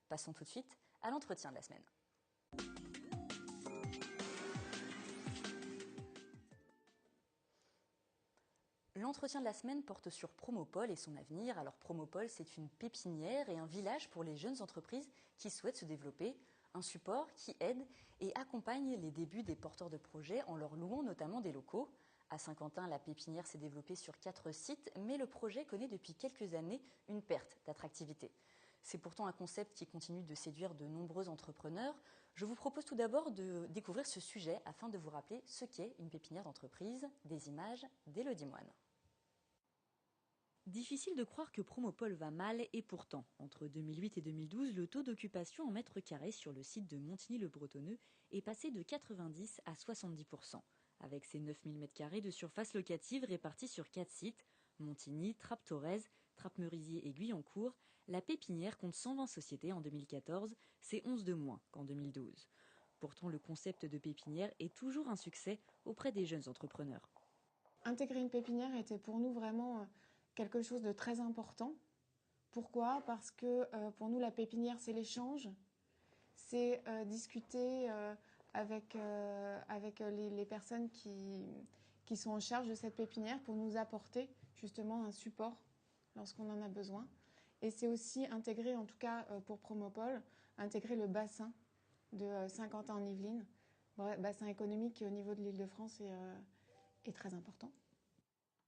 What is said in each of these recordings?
Passons tout de suite à l'entretien de la semaine. L'entretien de la semaine porte sur Promopole et son avenir. Alors Promopole, c'est une pépinière et un village pour les jeunes entreprises qui souhaitent se développer, un support qui aide et accompagne les débuts des porteurs de projets en leur louant notamment des locaux. À Saint-Quentin, la pépinière s'est développée sur 4 sites, mais le projet connaît depuis quelques années une perte d'attractivité. C'est pourtant un concept qui continue de séduire de nombreux entrepreneurs. Je vous propose tout d'abord de découvrir ce sujet afin de vous rappeler ce qu'est une pépinière d'entreprise. Des images d'Élodie Moine. Difficile de croire que Promopole va mal et pourtant, entre 2008 et 2012, le taux d'occupation en mètres carrés sur le site de Montigny-le-Bretonneux est passé de 90 à 70%. Avec ses 9000 m² de surface locative répartis sur 4 sites, Montigny, Trappes-Thorez, Trappes-Merisier et Guyancourt, la pépinière compte 120 sociétés en 2014, c'est 11 de moins qu'en 2012. Pourtant, le concept de pépinière est toujours un succès auprès des jeunes entrepreneurs. Intégrer une pépinière était pour nous vraiment quelque chose de très important. Pourquoi ? Parce que pour nous, la pépinière, c'est l'échange, c'est discuter avec les personnes qui sont en charge de cette pépinière pour nous apporter justement un support lorsqu'on en a besoin. Et c'est aussi intégrer, en tout cas pour Promopole, intégrer le bassin de Saint-Quentin en Yvelines, bassin économique qui au niveau de l'Île-de-France est très important.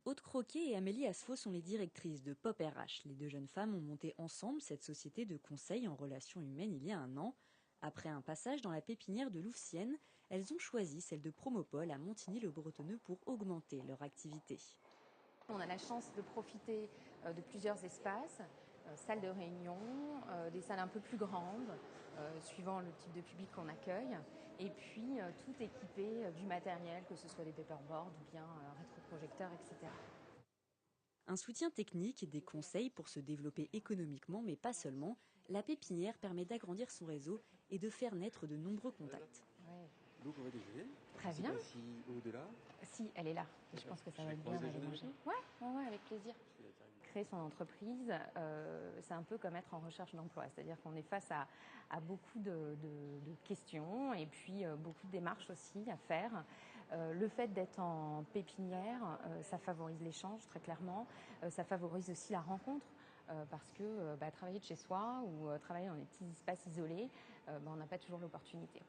Aude Croquet et Amélie Asfaux sont les directrices de Pop RH. Les deux jeunes femmes ont monté ensemble cette société de conseil en relations humaines il y a 1 an. Après un passage dans la pépinière de Louvciennes, elles ont choisi celle de Promopole à Montigny-le-Bretonneux pour augmenter leur activité. On a la chance de profiter de plusieurs espaces, salles de réunion, des salles un peu plus grandes, suivant le type de public qu'on accueille, et puis tout équipé du matériel, que ce soit des paperboards ou bien rétroprojecteurs, etc. Un soutien technique, des conseils pour se développer économiquement, mais pas seulement. La pépinière permet d'agrandir son réseau et de faire naître de nombreux contacts. Ouais. Donc on va déjeuner. Très bien. Je sais pas si Aude est là. Si, elle est là. Et je pense que ça va être bien d'aller manger. Ouais, avec plaisir. Créer son entreprise, c'est un peu comme être en recherche d'emploi. C'est-à-dire qu'on est face à beaucoup de questions et puis beaucoup de démarches aussi à faire. Le fait d'être en pépinière, ça favorise l'échange très clairement. Ça favorise aussi la rencontre. Parce que travailler de chez soi ou travailler dans des petits espaces isolés, on n'a pas toujours l'opportunité.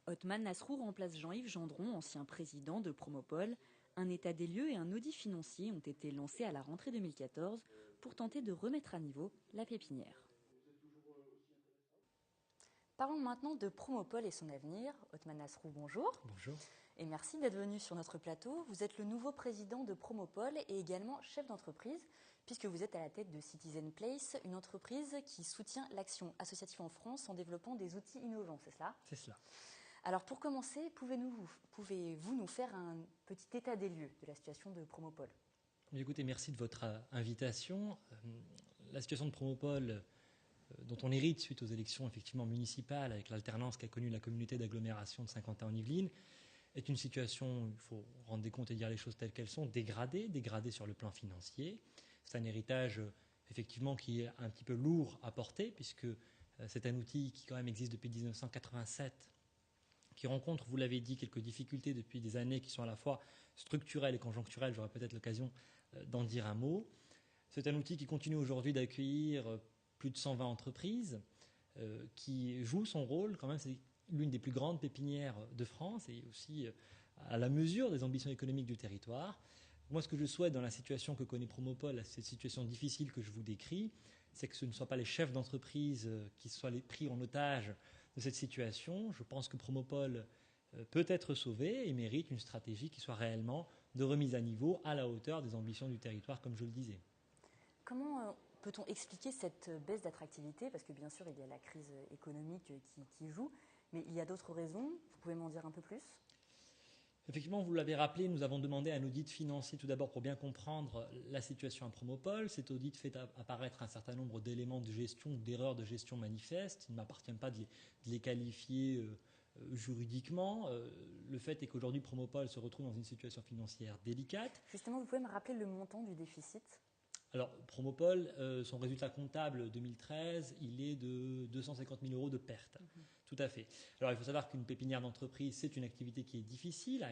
Othman Nasrou remplace Jean-Yves Gendron, ancien président de Promopole. Un état des lieux et un audit financier ont été lancés à la rentrée 2014 pour tenter de remettre à niveau la pépinière. Parlons maintenant de Promopole et son avenir. Othman Nasrou, bonjour. Bonjour. Et merci d'être venu sur notre plateau. Vous êtes le nouveau président de Promopole et également chef d'entreprise, puisque vous êtes à la tête de Citizen Place, une entreprise qui soutient l'action associative en France en développant des outils innovants, c'est cela ? C'est cela. Alors pour commencer, pouvez-vous nous faire un petit état des lieux de la situation de Promopole ? Écoutez, merci de votre invitation. La situation de Promopole, dont on hérite suite aux élections effectivement municipales avec l'alternance qu'a connue la communauté d'agglomération de Saint-Quentin en Yvelines, est une situation, il faut rendre des comptes et dire les choses telles qu'elles sont, dégradée sur le plan financier. C'est un héritage effectivement qui est un petit peu lourd à porter, puisque c'est un outil qui quand même existe depuis 1987, qui rencontre, vous l'avez dit, quelques difficultés depuis des années qui sont à la fois structurelles et conjoncturelles. J'aurai peut-être l'occasion d'en dire un mot. C'est un outil qui continue aujourd'hui d'accueillir plus de 120 entreprises, qui joue son rôle quand même. C'est l'une des plus grandes pépinières de France et aussi à la mesure des ambitions économiques du territoire. Moi, ce que je souhaite dans la situation que connaît Promopole, cette situation difficile que je vous décris, c'est que ce ne soient pas les chefs d'entreprise qui soient pris en otage de cette situation. Je pense que Promopole peut être sauvé et mérite une stratégie qui soit réellement de remise à niveau à la hauteur des ambitions du territoire, comme je le disais. Comment peut-on expliquer cette baisse d'attractivité ? Parce que bien sûr, il y a la crise économique qui joue, mais il y a d'autres raisons. Vous pouvez m'en dire un peu plus ? Effectivement, vous l'avez rappelé, nous avons demandé un audit financier tout d'abord pour bien comprendre la situation à Promopole. Cet audit fait apparaître un certain nombre d'éléments de gestion, d'erreurs de gestion manifestes. Il ne m'appartient pas de les qualifier juridiquement. Le fait est qu'aujourd'hui, Promopole se retrouve dans une situation financière délicate. Justement, vous pouvez me rappeler le montant du déficit ? Alors, Promopole, son résultat comptable 2013, il est de 250 000 euros de perte. Tout à fait. Alors, il faut savoir qu'une pépinière d'entreprise, c'est une activité qui est difficile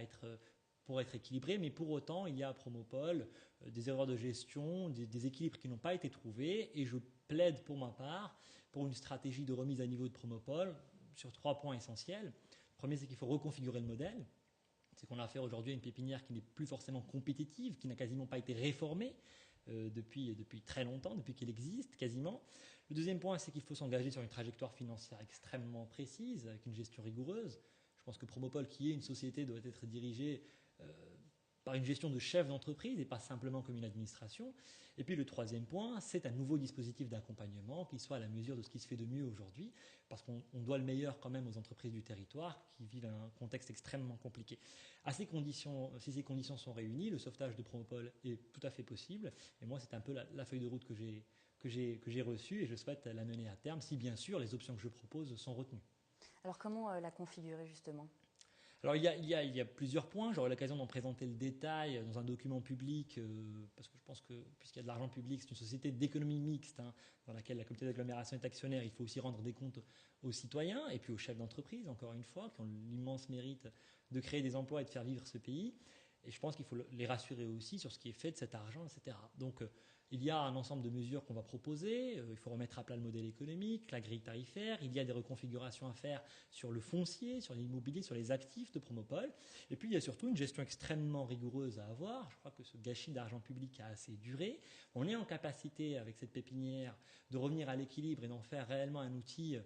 pour être équilibrée, mais pour autant, il y a à Promopole des erreurs de gestion, des équilibres qui n'ont pas été trouvés, et je plaide pour ma part pour une stratégie de remise à niveau de Promopole sur 3 points essentiels. Le premier, c'est qu'il faut reconfigurer le modèle. C'est qu'on a affaire aujourd'hui à une pépinière qui n'est plus forcément compétitive, qui n'a quasiment pas été réformée depuis très longtemps, depuis qu'elle existe quasiment. Le deuxième point, c'est qu'il faut s'engager sur une trajectoire financière extrêmement précise, avec une gestion rigoureuse. Je pense que Promopole, qui est une société, doit être dirigée par une gestion de chef d'entreprise et pas simplement comme une administration. Et puis le troisième point, c'est un nouveau dispositif d'accompagnement qui soit à la mesure de ce qui se fait de mieux aujourd'hui, parce qu'on doit le meilleur quand même aux entreprises du territoire qui vivent un contexte extrêmement compliqué. Si ces conditions sont réunies, le sauvetage de Promopole est tout à fait possible. Et moi, c'est un peu la feuille de route que j'ai reçue et je souhaite la mener à terme si bien sûr les options que je propose sont retenues. Alors comment la configurer justement ? Alors il y a plusieurs points, j'aurai l'occasion d'en présenter le détail dans un document public, parce que je pense que puisqu'il y a de l'argent public, c'est une société d'économie mixte dans laquelle la communauté d'agglomération est actionnaire, il faut aussi rendre des comptes aux citoyens et puis aux chefs d'entreprise, encore une fois, qui ont l'immense mérite de créer des emplois et de faire vivre ce pays. Et je pense qu'il faut les rassurer aussi sur ce qui est fait de cet argent, etc. Donc il y a un ensemble de mesures qu'on va proposer. Il faut remettre à plat le modèle économique, la grille tarifaire. Il y a des reconfigurations à faire sur le foncier, sur l'immobilier, sur les actifs de Promopole. Et puis il y a surtout une gestion extrêmement rigoureuse à avoir. Je crois que ce gâchis d'argent public a assez duré. On est en capacité, avec cette pépinière, de revenir à l'équilibre et d'en faire réellement un outil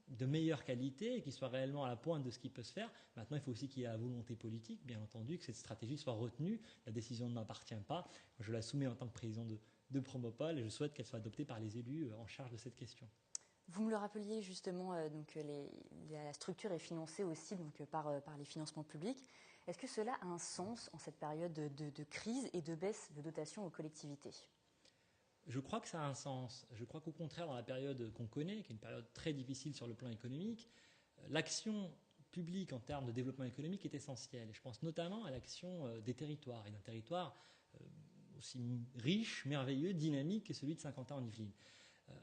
de meilleure qualité et qui soit réellement à la pointe de ce qui peut se faire. Maintenant, il faut aussi qu'il y ait la volonté politique, bien entendu, que cette stratégie soit retenue. La décision ne m'appartient pas. Je la soumets en tant que président de Promopole et je souhaite qu'elle soit adoptée par les élus en charge de cette question. Vous me le rappeliez justement, la structure est financée aussi par les financements publics. Est-ce que cela a un sens en cette période de crise et de baisse de dotation aux collectivités ? Je crois que ça a un sens. Je crois qu'au contraire, dans la période qu'on connaît, qui est une période très difficile sur le plan économique, l'action publique en termes de développement économique est essentielle. Et je pense notamment à l'action des territoires, et d'un territoire aussi riche, merveilleux, dynamique que celui de Saint-Quentin en Yvelines.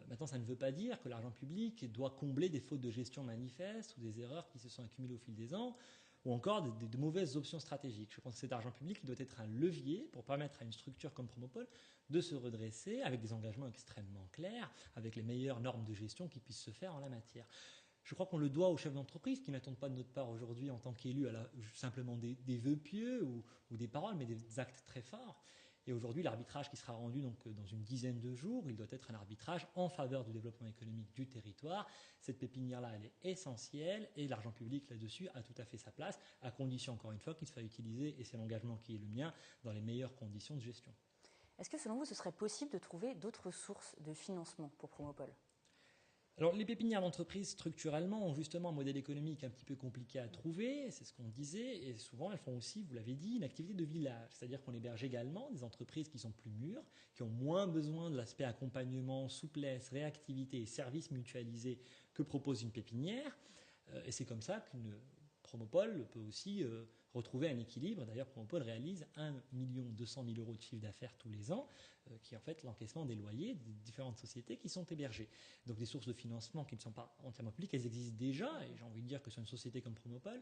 Maintenant, ça ne veut pas dire que l'argent public doit combler des fautes de gestion manifestes ou des erreurs qui se sont accumulées au fil des ans, ou encore de mauvaises options stratégiques. Je pense que cet argent public doit être un levier pour permettre à une structure comme Promopole de se redresser avec des engagements extrêmement clairs, avec les meilleures normes de gestion qui puissent se faire en la matière. Je crois qu'on le doit aux chefs d'entreprise qui n'attendent pas de notre part aujourd'hui en tant qu'élus simplement des vœux pieux ou des paroles, mais des actes très forts. Et aujourd'hui, l'arbitrage qui sera rendu donc dans une dizaine de jours, il doit être un arbitrage en faveur du développement économique du territoire. Cette pépinière-là, elle est essentielle et l'argent public là-dessus a tout à fait sa place, à condition, encore une fois, qu'il soit utilisé, et c'est l'engagement qui est le mien, dans les meilleures conditions de gestion. Est-ce que selon vous, ce serait possible de trouver d'autres sources de financement pour Promopole ? Alors, les pépinières d'entreprise, structurellement, ont justement un modèle économique un petit peu compliqué à trouver, c'est ce qu'on disait, et souvent elles font aussi, vous l'avez dit, une activité de village, c'est-à-dire qu'on héberge également des entreprises qui sont plus mûres, qui ont moins besoin de l'aspect accompagnement, souplesse, réactivité et services mutualisés que propose une pépinière, et c'est comme ça qu'une Promopole peut aussi retrouver un équilibre. D'ailleurs, Promopole réalise 1 200 000 euros de chiffre d'affaires tous les ans, qui est en fait l'encaissement des loyers des différentes sociétés qui sont hébergées. Donc des sources de financement qui ne sont pas entièrement publiques, elles existent déjà, et j'ai envie de dire que sur une société comme Promopole,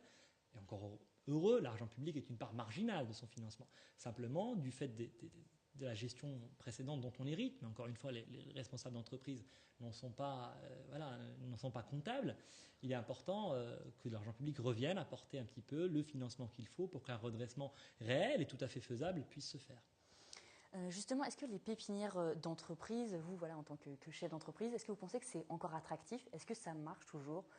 et encore heureux, l'argent public est une part marginale de son financement. Simplement, du fait de la gestion précédente dont on hérite, mais encore une fois, les responsables d'entreprise n'en sont pas comptables, il est important que l'argent public revienne apporter un petit peu le financement qu'il faut pour qu'un redressement réel et tout à fait faisable puisse se faire. Justement, est-ce que les pépinières d'entreprise, vous, en tant que chef d'entreprise, est-ce que vous pensez que c'est encore attractif ? Est-ce que ça marche toujours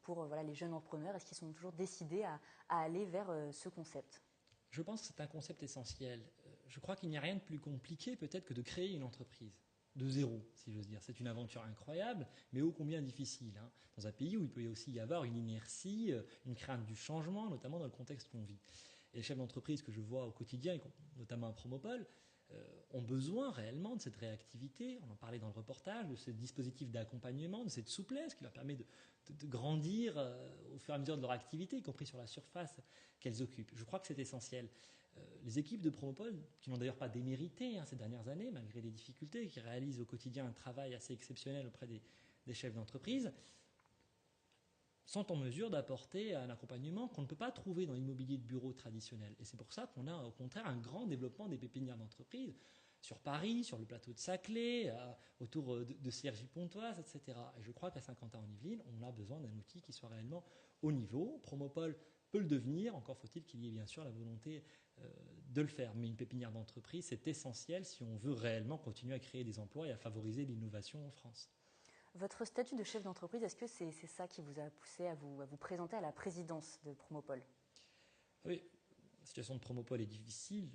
pour les jeunes entrepreneurs ? Est-ce qu'ils sont toujours décidés à aller vers ce concept ? Je pense que c'est un concept essentiel. Je crois qu'il n'y a rien de plus compliqué peut-être que de créer une entreprise. De zéro, si j'ose dire. C'est une aventure incroyable, mais ô combien difficile. Dans un pays où il peut aussi y avoir une inertie, une crainte du changement, notamment dans le contexte qu'on vit. Et les chefs d'entreprise que je vois au quotidien, notamment à Promopole, ont besoin réellement de cette réactivité, on en parlait dans le reportage, de ce dispositif d'accompagnement, de cette souplesse qui leur permet de grandir au fur et à mesure de leur activité, y compris sur la surface qu'elles occupent. Je crois que c'est essentiel. Les équipes de Promopol, qui n'ont d'ailleurs pas démérité ces dernières années, malgré les difficultés, qui réalisent au quotidien un travail assez exceptionnel auprès des chefs d'entreprise, sont en mesure d'apporter un accompagnement qu'on ne peut pas trouver dans l'immobilier de bureau traditionnel. Et c'est pour ça qu'on a au contraire un grand développement des pépinières d'entreprise sur Paris, sur le plateau de Saclay, autour de Cergy-Pontoise, etc. Et je crois qu'à Saint-Quentin-en-Yvelines, on a besoin d'un outil qui soit réellement au niveau. Promopol peut le devenir, encore faut-il qu'il y ait bien sûr la volonté de le faire. Mais une pépinière d'entreprise, c'est essentiel si on veut réellement continuer à créer des emplois et à favoriser l'innovation en France. Votre statut de chef d'entreprise, est-ce que c'est ça qui vous a poussé à vous présenter à la présidence de Promopol? Oui, la situation de Promopol est difficile.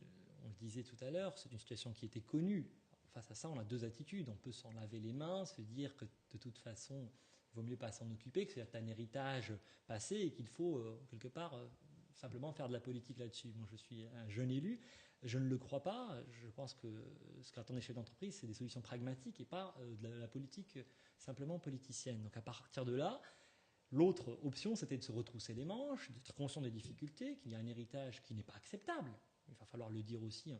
On le disait tout à l'heure, c'est une situation qui était connue. Face à ça, on a deux attitudes. On peut s'en laver les mains, se dire que de toute façon, il vaut mieux pas s'en occuper, que c'est un héritage passé et qu'il faut quelque part simplement faire de la politique là-dessus. Moi, je suis un jeune élu. Je ne le crois pas. Je pense que ce qu'attendent les chefs d'entreprise, c'est des solutions pragmatiques et pas de la politique simplement politicienne. Donc à partir de là, l'autre option, c'était de se retrousser les manches, d'être conscient des difficultés, qu'il y a un héritage qui n'est pas acceptable. Il va falloir le dire aussi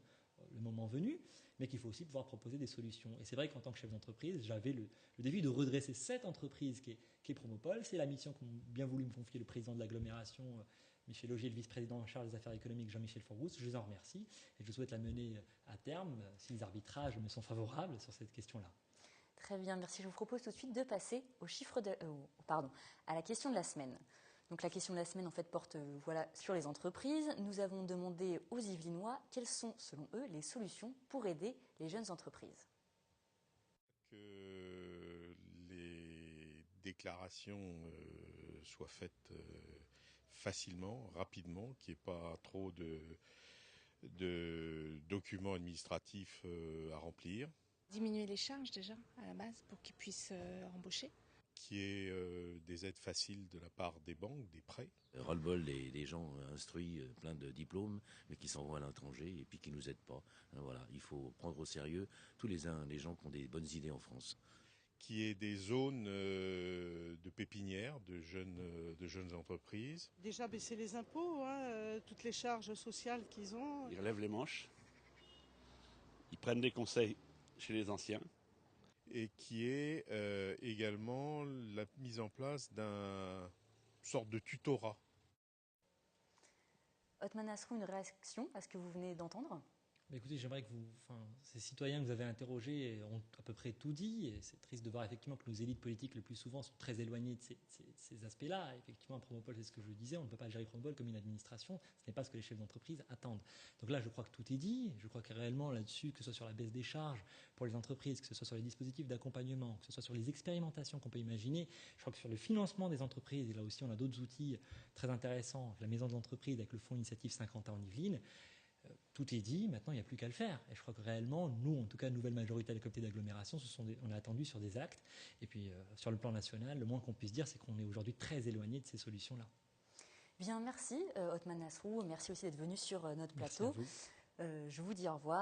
le moment venu, mais qu'il faut aussi pouvoir proposer des solutions. Et c'est vrai qu'en tant que chef d'entreprise, j'avais le défi de redresser cette entreprise qui est Promopol. C'est la mission qu'ont bien voulu me confier le président de l'agglomération, Michel Augier, le vice-président en charge des affaires économiques, Jean-Michel Fourgousse. Je les en remercie et je souhaite la mener à terme, si les arbitrages me sont favorables sur cette question-là. Très bien, merci. Je vous propose tout de suite de passer à la question de la semaine. Donc la question de la semaine en fait porte sur les entreprises. Nous avons demandé aux Yvelinois quelles sont selon eux les solutions pour aider les jeunes entreprises. Que les déclarations soient faites facilement, rapidement, qu'il n'y ait pas trop de documents administratifs à remplir. Diminuer les charges déjà à la base pour qu'ils puissent embaucher. Qu'il y ait des aides faciles de la part des banques, des prêts. Ras-le-bol des gens instruits, plein de diplômes, mais qui s'en vont à l'étranger et puis qui ne nous aident pas. Voilà, il faut prendre au sérieux tous les gens qui ont des bonnes idées en France. Qu'il y ait des zones de pépinières, de jeunes entreprises. Déjà baisser les impôts, toutes les charges sociales qu'ils ont. Ils relèvent les manches, ils prennent des conseils chez les anciens. Et qui est également la mise en place d'un sorte de tutorat. Othman Nasrou, une réaction à ce que vous venez d'entendre? Écoutez, j'aimerais que ces citoyens que vous avez interrogés ont à peu près tout dit. Et c'est triste de voir effectivement que nos élites politiques le plus souvent sont très éloignées de ces aspects-là. Effectivement, Promopol, c'est ce que je disais, on ne peut pas gérer Promopol comme une administration. Ce n'est pas ce que les chefs d'entreprise attendent. Donc là, je crois que tout est dit. Je crois que réellement là-dessus, que ce soit sur la baisse des charges pour les entreprises, que ce soit sur les dispositifs d'accompagnement, que ce soit sur les expérimentations qu'on peut imaginer, je crois que sur le financement des entreprises, et là aussi on a d'autres outils très intéressants, la maison de l'entreprise avec le fonds Initiative Saint-Quentin en Yvelines, tout est dit, maintenant il n'y a plus qu'à le faire. Et je crois que réellement, nous, en tout cas, nouvelle majorité à la comité d'agglomération, on a attendu sur des actes. Et puis, sur le plan national, le moins qu'on puisse dire, c'est qu'on est aujourd'hui très éloigné de ces solutions-là. Bien, merci Othman Nasrou. Merci aussi d'être venu sur notre plateau. Je vous dis au revoir.